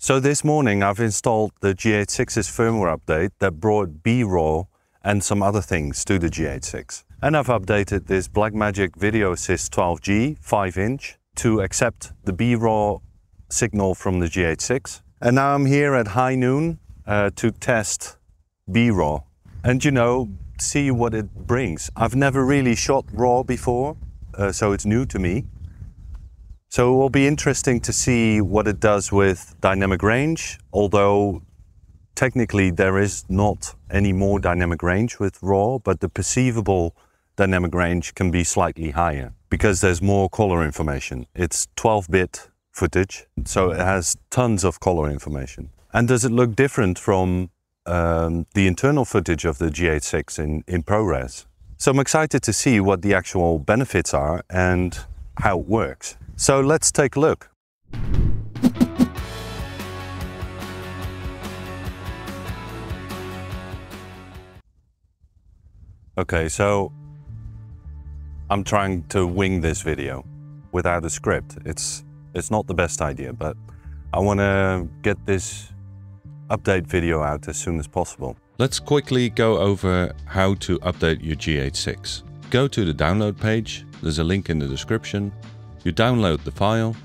So this morning I've installed the GH6's firmware update that brought BRAW and some other things to the GH6. And I've updated this Blackmagic Video Assist 12G 5-inch to accept the BRAW signal from the GH6. And now I'm here at high noon to test BRAW and see what it brings. I've never really shot RAW before, so it's new to me. So it will be interesting to see what it does with dynamic range, although technically there is not any more dynamic range with RAW, but the perceivable dynamic range can be slightly higher because there's more color information. It's 12-bit footage, so it has tons of color information. And does it look different from the internal footage of the GH6 in ProRes? So I'm excited to see what the actual benefits are and how it works. So let's take a look. Okay, so I'm trying to wing this video without a script. It's not the best idea, but I want to get this update video out as soon as possible. Let's quickly go over how to update your GH6. Go to the download page. There's a link in the description. You download the file.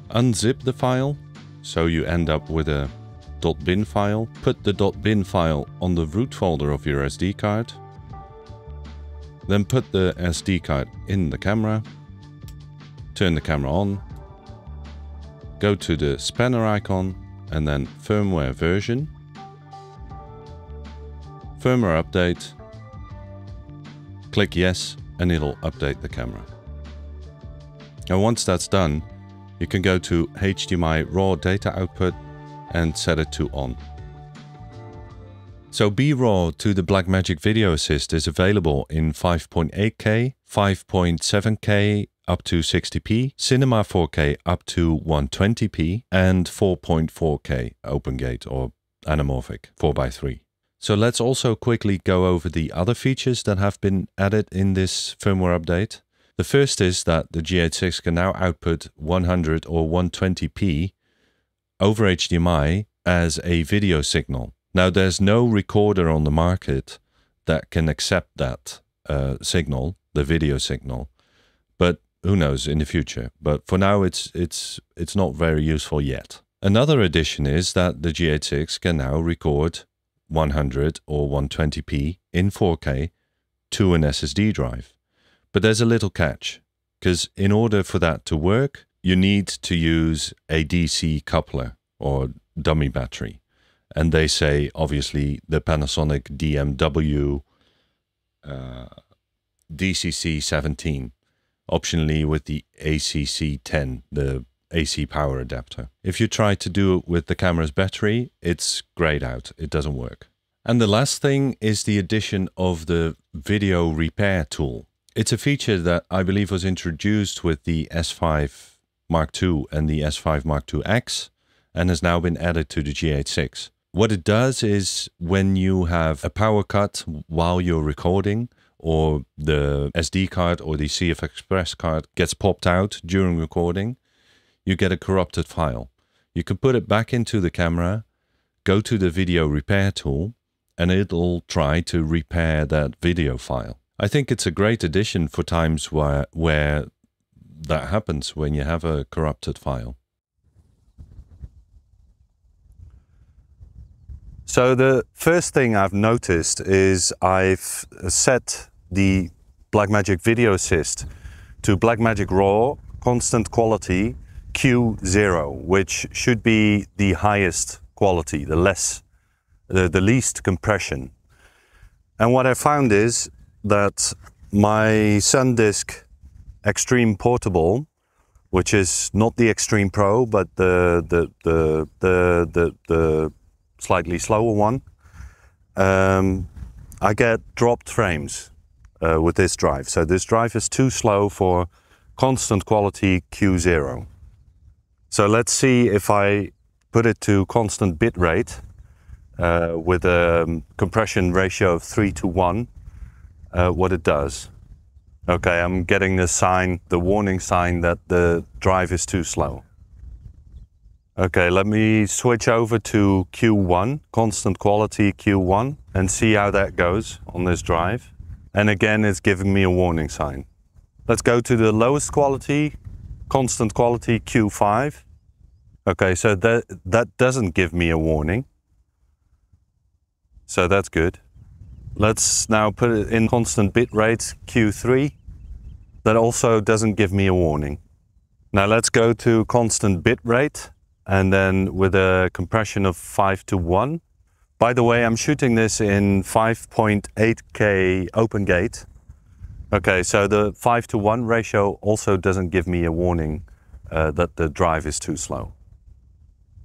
Unzip the file, so you end up with a .bin file. Put the .bin file on the root folder of your SD card. Then put the SD card in the camera. Turn the camera on. Go to the spanner icon and then firmware version. Firmware update, click yes, and it'll update the camera. And once that's done, you can go to HDMI RAW data output and set it to on. So BRAW to the Blackmagic Video Assist is available in 5.8K, 5.7K up to 60p, Cinema 4K up to 120p, and 4.4K open gate or anamorphic 4:3. So let's also quickly go over the other features that have been added in this firmware update. The first is that the GH6 can now output 100 or 120p over HDMI as a video signal. Now there's no recorder on the market that can accept that signal, the video signal, but who knows in the future. But for now it's not very useful yet. Another addition is that the GH6 can now record 100 or 120p in 4K to an SSD drive. But there's a little catch, because in order for that to work, you need to use a DC coupler or dummy battery. And they say, obviously, the Panasonic DMW DCC17, optionally with the ACC10, the AC power adapter. If you try to do it with the camera's battery, it's grayed out. It doesn't work. And the last thing is the addition of the video repair tool. It's a feature that I believe was introduced with the S5 Mark II and the S5 Mark II X and has now been added to the GH6. What it does is when you have a power cut while you're recording, or the SD card or the CF Express card gets popped out during recording, you get a corrupted file. You can put it back into the camera, go to the video repair tool, and it'll try to repair that video file. I think it's a great addition for times where that happens, when you have a corrupted file. So the first thing I've noticed is I've set the Blackmagic Video Assist to Blackmagic RAW constant quality Q0, which should be the highest quality, the least compression. And what I found is that my SanDisk Extreme Portable, which is not the Extreme Pro, but the slightly slower one, I get dropped frames with this drive. So this drive is too slow for constant quality Q0. So let's see if I put it to constant bit rate with a compression ratio of 3:1, what it does. Okay, I'm getting the sign, the warning sign that the drive is too slow. Okay, let me switch over to Q1, constant quality Q1, and see how that goes on this drive. And again, it's giving me a warning sign. Let's go to the lowest quality, constant quality Q5. Okay, so that doesn't give me a warning. So that's good. Let's now put it in constant bitrate Q3. That also doesn't give me a warning. Now let's go to constant bitrate and then with a compression of 5:1. By the way, I'm shooting this in 5.8K open gate. Okay, so the 5:1 ratio also doesn't give me a warning that the drive is too slow.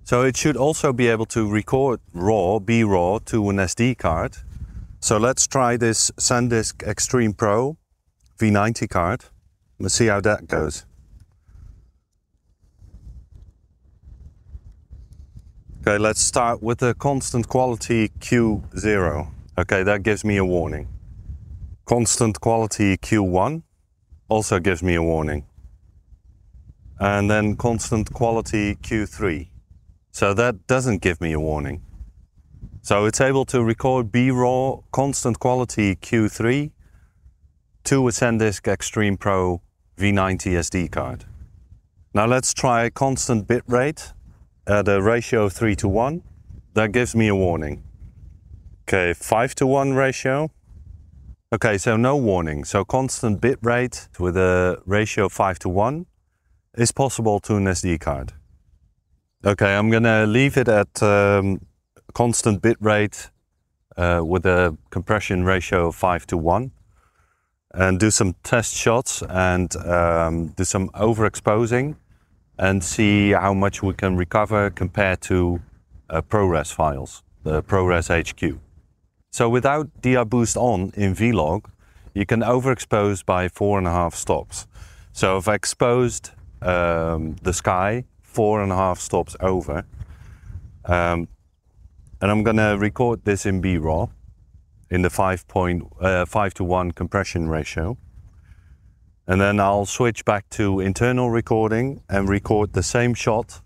So it should also be able to record RAW, BRAW to an SD card. So let's try this SanDisk Extreme Pro V90 card. Let's see how that goes. Okay, let's start with the constant quality Q0. Okay, that gives me a warning. Constant quality Q1 also gives me a warning. And then constant quality Q3. So that doesn't give me a warning. So it's able to record BRAW constant quality Q3 to a SanDisk Extreme Pro V90 SD card. Now let's try constant bitrate at a ratio of 3:1. That gives me a warning. Okay, 5:1 ratio. Okay, so no warning. So constant bitrate with a ratio of 5:1 is possible to an SD card. Okay, I'm gonna leave it at constant bitrate with a compression ratio of 5:1 and do some test shots and do some overexposing and see how much we can recover compared to ProRes files, the ProRes HQ. So without DR Boost on in Vlog, you can overexpose by 4.5 stops. So I've exposed the sky 4.5 stops over. And I'm gonna record this in BRAW in the 5:1 compression ratio. And then I'll switch back to internal recording and record the same shot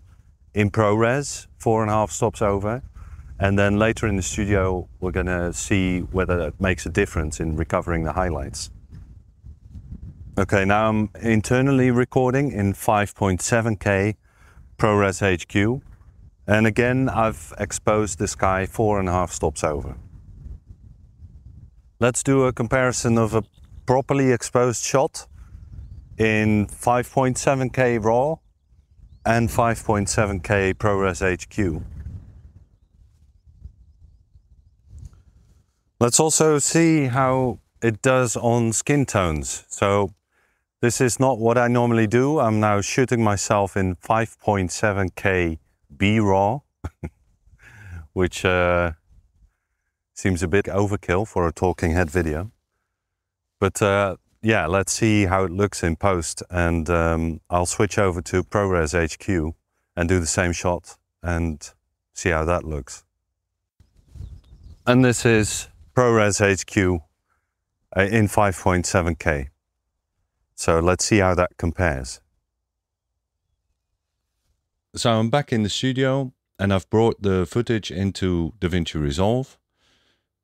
in ProRes 4.5 stops over. And then later in the studio, we're gonna see whether it makes a difference in recovering the highlights. Okay, now I'm internally recording in 5.7K ProRes HQ. And again, I've exposed the sky 4.5 stops over. Let's do a comparison of a properly exposed shot in 5.7K RAW and 5.7K ProRes HQ. Let's also see how it does on skin tones. So this is not what I normally do. I'm now shooting myself in 5.7K BRAW, which seems a bit overkill for a talking head video. But yeah, let's see how it looks in post, and I'll switch over to ProRes HQ and do the same shot and see how that looks. And this is ProRes HQ in 5.7K. So let's see how that compares. So I'm back in the studio and I've brought the footage into DaVinci Resolve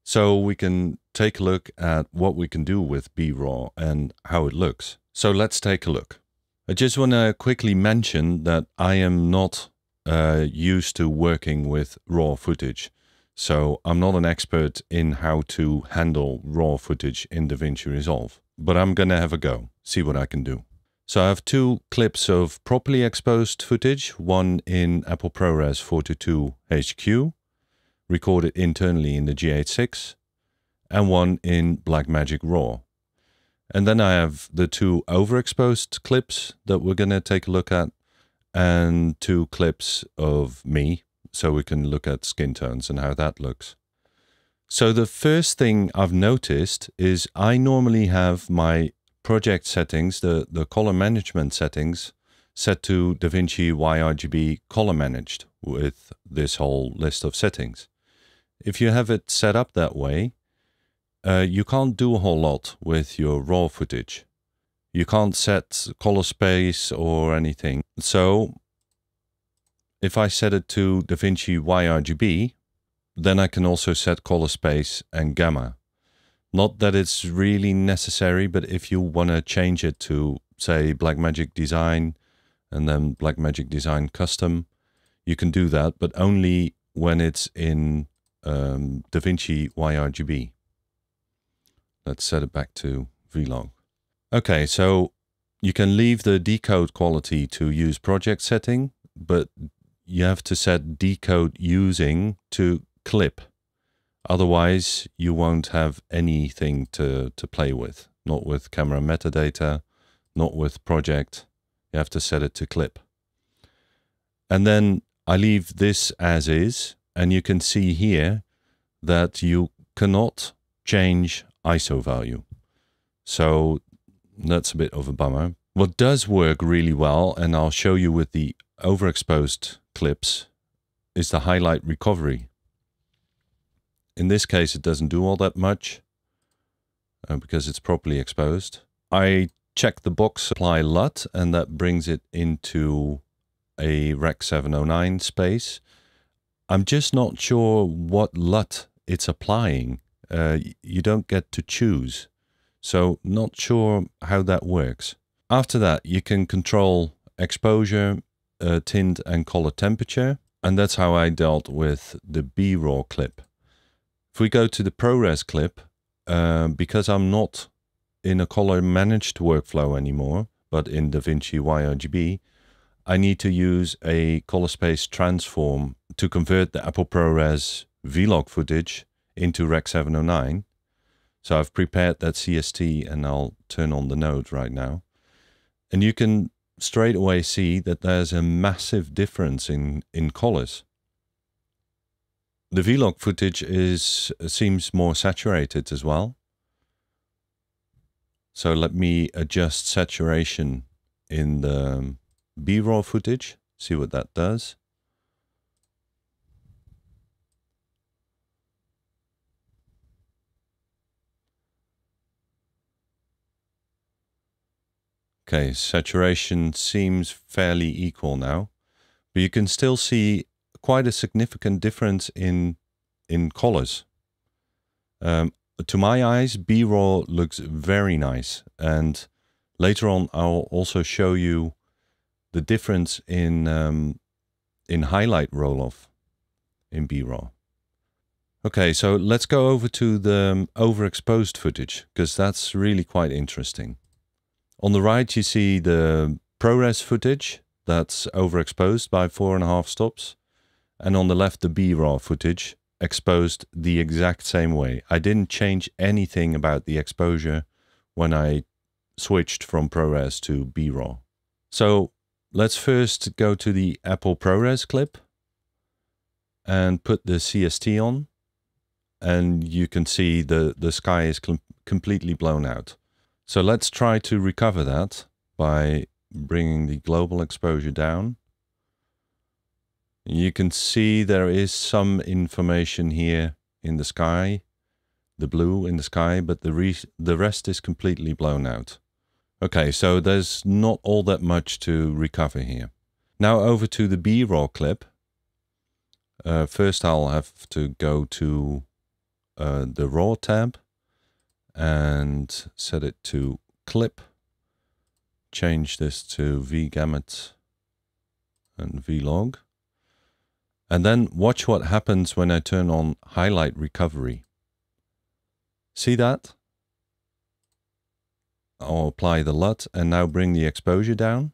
so we can take a look at what we can do with BRAW and how it looks. So let's take a look. I just want to quickly mention that I am not used to working with RAW footage. So I'm not an expert in how to handle RAW footage in DaVinci Resolve, but I'm gonna have a go, see what I can do. So I have two clips of properly exposed footage, one in Apple ProRes 422 HQ, recorded internally in the GH6, and one in Blackmagic RAW. And then I have the two overexposed clips that we're gonna take a look at, and two clips of me, so we can look at skin tones and how that looks. So the first thing I've noticed is I normally have my project settings, the color management settings, set to DaVinci YRGB color managed with this whole list of settings. If you have it set up that way, you can't do a whole lot with your RAW footage. You can't set color space or anything. So if I set it to Davinci YRGB, then I can also set color space and gamma. Not that it's really necessary, but if you want to change it to, say, Blackmagic Design and then Blackmagic Design Custom, you can do that, but only when it's in Davinci YRGB. Let's set it back to Vlog. Okay, so you can leave the decode quality to use project setting, but you have to set decode using to clip. Otherwise, you won't have anything to play with. Not with camera metadata, not with project. You have to set it to clip. And then I leave this as is, and you can see here that you cannot change ISO value. So that's a bit of a bummer. What does work really well, and I'll show you with the overexposed clips, is the highlight recovery. In this case, it doesn't do all that much because it's properly exposed. I check the box apply LUT, and that brings it into a Rec 709 space. I'm just not sure what LUT it's applying. You don't get to choose. So not sure how that works. After that, you can control exposure, tint and color temperature. And that's how I dealt with the BRAW clip. If we go to the ProRes clip, because I'm not in a color managed workflow anymore, but in Davinci YRGB, I need to use a color space transform to convert the Apple ProRes Vlog footage into Rec 709. So I've prepared that CST and I'll turn on the node right now. And you can straight away see that there's a massive difference in colors. The Vlog footage seems more saturated as well. So let me adjust saturation in the BRAW footage, see what that does. Okay, saturation seems fairly equal now, but you can still see quite a significant difference in colors. To my eyes, BRAW looks very nice, and later on I'll also show you the difference in highlight roll-off in BRAW. Okay, so let's go over to the overexposed footage, because that's really quite interesting. On the right, you see the ProRes footage that's overexposed by 4.5 stops. And on the left, the BRAW footage exposed the exact same way. I didn't change anything about the exposure when I switched from ProRes to BRAW. So let's first go to the Apple ProRes clip and put the CST on. And you can see the sky is completely blown out. So let's try to recover that by bringing the global exposure down. You can see there is some information here in the sky, the blue in the sky, but the rest is completely blown out. Okay, so there's not all that much to recover here. Now over to the BRAW clip. First I'll have to go to the RAW tab and set it to clip. Change this to vgamut and vlog. And then watch what happens when I turn on highlight recovery. See that? I'll apply the LUT and now bring the exposure down.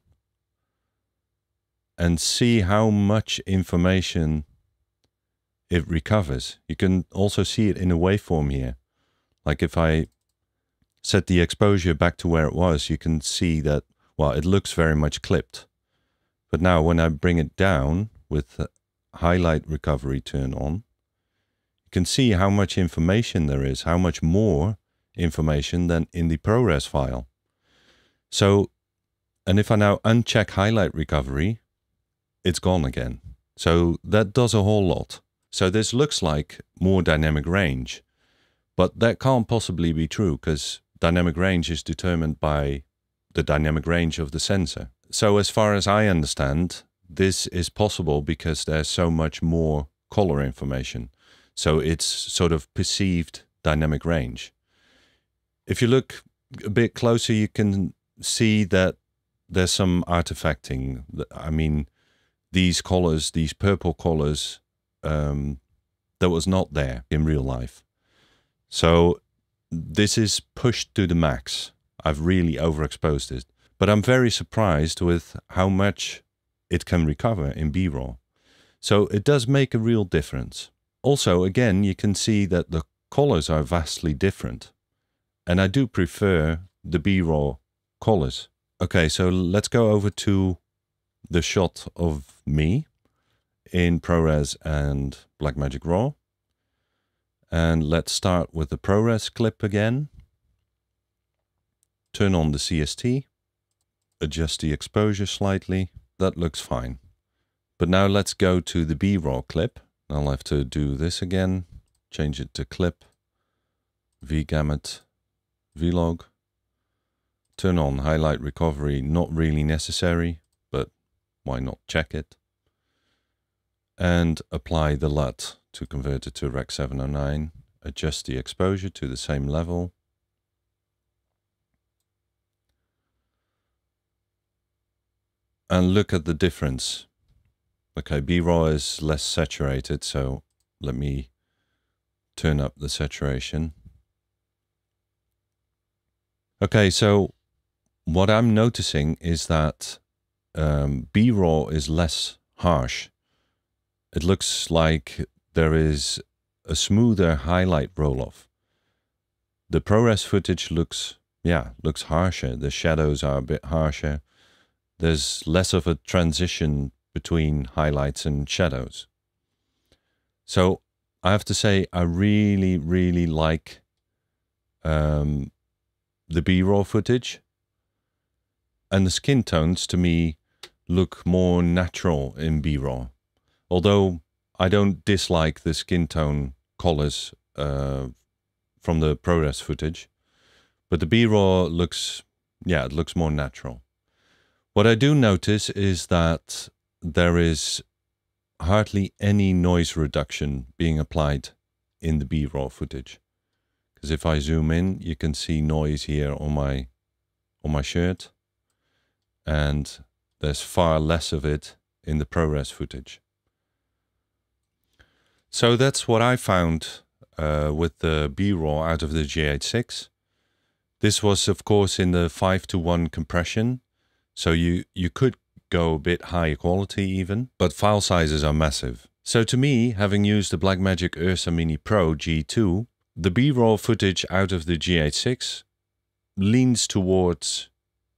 And see how much information it recovers. You can also see it in a waveform here. Like if I set the exposure back to where it was, you can see that, well, it looks very much clipped. But now when I bring it down with the highlight recovery turn on, you can see how much information there is, how much more information than in the ProRes file. So, and if I now uncheck highlight recovery, it's gone again. So that does a whole lot. So this looks like more dynamic range, but that can't possibly be true because dynamic range is determined by the dynamic range of the sensor. So as far as I understand, this is possible because there's so much more color information. So it's sort of perceived dynamic range. If you look a bit closer, you can see that there's some artifacting. I mean, these colors, these purple colors, that was not there in real life. So this is pushed to the max. I've really overexposed it. But I'm very surprised with how much it can recover in BRAW. So it does make a real difference. Also, again, you can see that the colors are vastly different. And I do prefer the BRAW colors. Okay, so let's go over to the shot of me in ProRes and Blackmagic RAW. And let's start with the ProRes clip again. Turn on the CST. Adjust the exposure slightly. That looks fine. But now let's go to the BRAW clip. I'll have to do this again. Change it to clip. V-gamut. Vlog. Turn on highlight recovery. Not really necessary, but why not check it? And apply the LUT to convert it to Rec 709. Adjust the exposure to the same level. And look at the difference. Okay, BRAW is less saturated, so let me turn up the saturation. Okay, so what I'm noticing is that BRAW is less harsh. It looks like there is a smoother highlight roll-off. The ProRes footage looks harsher. The shadows are a bit harsher. There's less of a transition between highlights and shadows. So I have to say I really, really like the BRAW footage. And the skin tones to me look more natural in BRAW. Although I don't dislike the skin tone colors from the ProRes footage. But the BRAW looks, it looks more natural. What I do notice is that there is hardly any noise reduction being applied in the BRAW footage. Because if I zoom in, you can see noise here on my shirt, and there's far less of it in the ProRes footage. So that's what I found with the BRAW out of the GH6. This was, of course, in the 5:1 compression. So you could go a bit higher quality even, but file sizes are massive. So to me, having used the Blackmagic Ursa Mini Pro G2, the BRAW footage out of the GH6 leans towards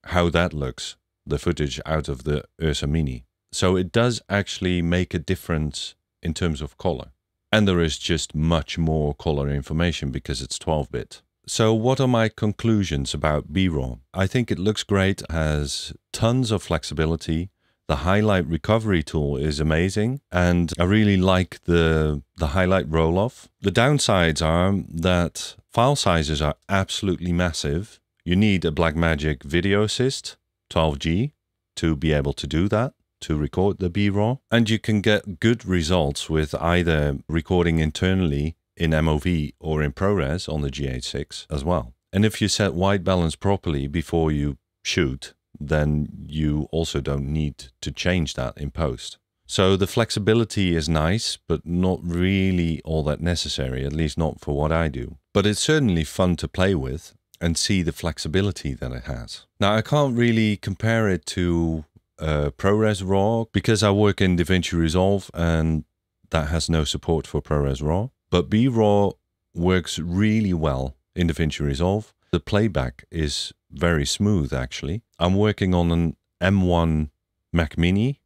how that looks, the footage out of the Ursa Mini. So it does actually make a difference in terms of color. And there is just much more color information because it's 12-bit. So what are my conclusions about BRAW? I think it looks great, has tons of flexibility. The highlight recovery tool is amazing, and I really like the highlight roll-off. The downsides are that file sizes are absolutely massive. You need a Blackmagic Video Assist 12G to be able to do that, to record the BRAW. And you can get good results with either recording internally in MOV or in ProRes on the GH6 as well. And if you set white balance properly before you shoot, then you also don't need to change that in post. So the flexibility is nice, but not really all that necessary, at least not for what I do. But it's certainly fun to play with and see the flexibility that it has. Now, I can't really compare it to ProRes RAW because I work in Davinci Resolve and that has no support for ProRes RAW. But BRAW works really well in Davinci Resolve. The playback is very smooth, actually. I'm working on an M1 Mac Mini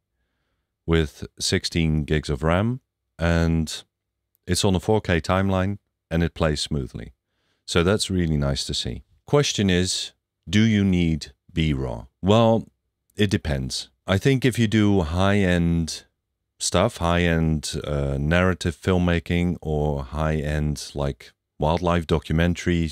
with 16 gigs of RAM, and it's on a 4K timeline, and it plays smoothly. So that's really nice to see. Question is, do you need BRAW? Well, it depends. I think if you do high-end stuff, high-end narrative filmmaking or high-end like wildlife documentary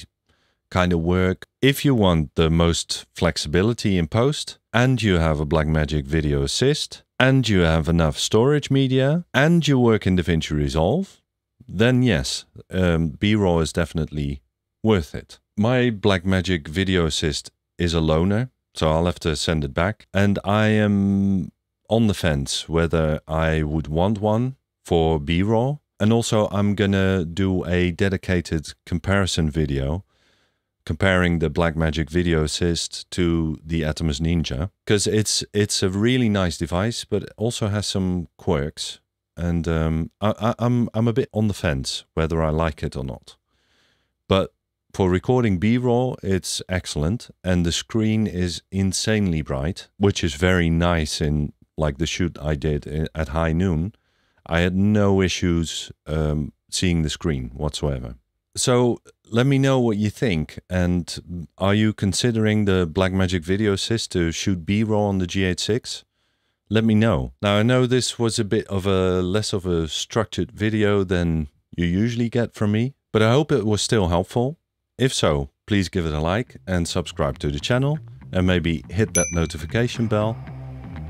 kind of work if you want the most flexibility in post, and you have a Blackmagic Video Assist, and you have enough storage media, and you work in Davinci Resolve, then yes, BRAW is definitely worth it. My Blackmagic Video Assist is a loaner, so I'll have to send it back, and I am on the fence whether I would want one for BRAW. And also I'm gonna do a dedicated comparison video comparing the Blackmagic Video Assist to the Atomos Ninja, because it's a really nice device, but it also has some quirks, and I'm a bit on the fence whether I like it or not. But for recording BRAW, it's excellent, and the screen is insanely bright, which is very nice. In like the shoot I did at high noon, I had no issues seeing the screen whatsoever. So let me know what you think, and are you considering the Blackmagic Video Assist to shoot BRAW on the GH6? Let me know. Now I know this was a bit of a less of a structured video than you usually get from me, but I hope it was still helpful. If so, please give it a like and subscribe to the channel, and maybe hit that notification bell,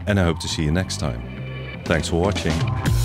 and I hope to see you next time. Thanks for watching.